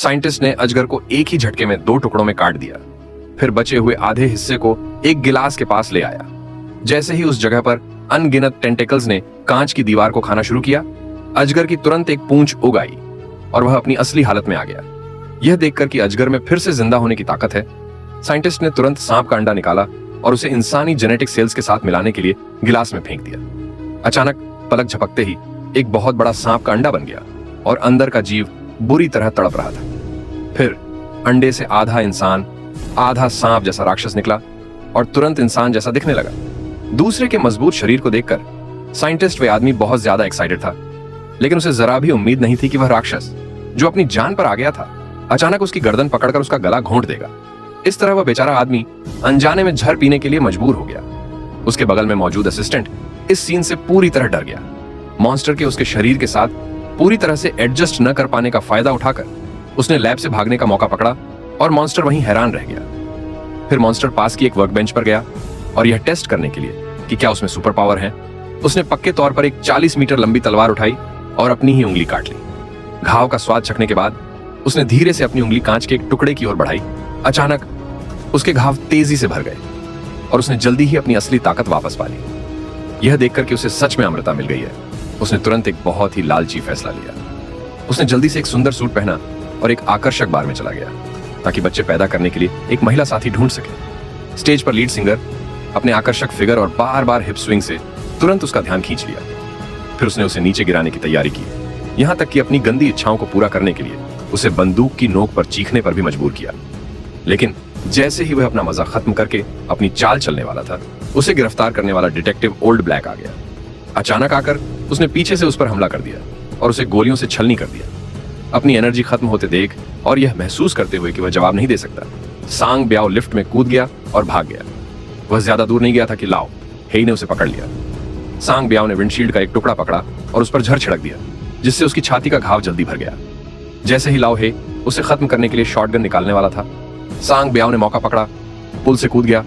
Scientist ने अजगर को एक ही झटके में 2 टुकड़ों में काट दिया, फिर बचे हुए आधे हिस्से को एक गिलास के पास ले आया। जैसे ही उस जगह पर अनगिनत टेंटेकल्स ने कांच की दीवार को खाना शुरू किया, अजगर की तुरंत एक पूंछ उग आई और वह अपनी असली हालत में आ गया। यह देखकर कि अजगर में फिर से जिंदा होने की ताकत है, साइंटिस्ट ने तुरंत सांप का अंडा निकाला और उसे इंसानी जेनेटिक सेल्स के साथ मिलाने के लिए गिलास में फेंक दिया। अचानक पलक झपकते ही एक बहुत बड़ा सांप का अंडा बन गया और अंदर का जीव बुरी तरह तड़प रहा था। फिर अंडे से आधा इंसान आधा सांप जैसा राक्षस निकला और तुरंत इंसान जैसा दिखने लगा। दूसरे के मजबूत शरीर को देखकर साइंटिस्ट वे आदमी बहुत ज्यादा एक्साइटेड था, लेकिन उसे जरा भी उम्मीद नहीं थी कि वह राक्षस जो अपनी जान पर आ गया था अचानक उसकी गर्दन पकड़कर उसका गला घोंट देगा। इस तरह वह बेचारा आदमी अनजाने में जहर पीने के लिए मजबूर हो गया। उसके बगल में मौजूद असिस्टेंट इस सीन से पूरी तरह डर गया। मॉन्स्टर के उसके शरीर के साथ पूरी तरह से एडजस्ट न कर पाने का फायदा उठाकर उसने लैब से भागने का मौका पकड़ा और मॉन्स्टर वहीं हैरान रह गया। फिर मॉन्स्टर पास की एक वर्कबेंच पर गया और यह टेस्ट करने के लिए कि क्या उसमें सुपर पावर है, उसने पक्के तौर पर एक 40 मीटर लंबी तलवार उठाई और अपनी ही उंगली काट ली। घाव का स्वाद चखने के बाद उसने धीरे से अपनी उंगली कांच के एक टुकड़े की ओर बढ़ाई। अचानक उसके घाव तेजी से भर गए और उसने जल्दी ही अपनी असली ताकत वापस पा ली। यह देखकर कि उसे सच में अमृता मिल गई है, उसने तुरंत एक बहुत ही लालची फैसला लिया। उसने जल्दी से एक सुंदर सूट पहना और एक आकर्षक बार में चला गया ताकि बच्चे पैदा करने के लिए एक महिला साथी ढूंढ सके। स्टेज पर लीड सिंगर अपने आकर्षक फिगर और बार बार हिप स्विंग से तुरंत उसका ध्यान खींच लिया। फिर उसने उसे नीचे गिराने की तैयारी की, यहां तक कि अपनी गंदी इच्छाओं को पूरा करने के लिए उसे बंदूक की नोक पर चीखने पर भी मजबूर किया। लेकिन जैसे ही वह अपना मजा खत्म करके अपनी चाल चलने वाला था, उसे गिरफ्तार करने वाला डिटेक्टिव ओल्ड ब्लैक आ गया। अचानक आकर उसने पीछे से उस पर हमला कर दिया और उसे गोलियों से छलनी कर दिया। अपनी एनर्जी खत्म होते देख और यह महसूस करते हुए कि वह जवाब नहीं दे सकता, सांग ब्याओ लिफ्ट में कूद गया और भाग गया। वह ज्यादा दूर नहीं गया था कि लाओ हेई ने उसे पकड़ लिया। सांग ब्याओ ने विंडशील्ड का एक टुकड़ा पकड़ा और उस पर झर छिड़क दिया, जिससे उसकी छाती का घाव जल्दी भर गया। जैसे ही लाओ हे उसे खत्म करने के लिए शॉटगन निकालने वाला था, सांग ब्याओ ने मौका पकड़ा, पुल से कूद गया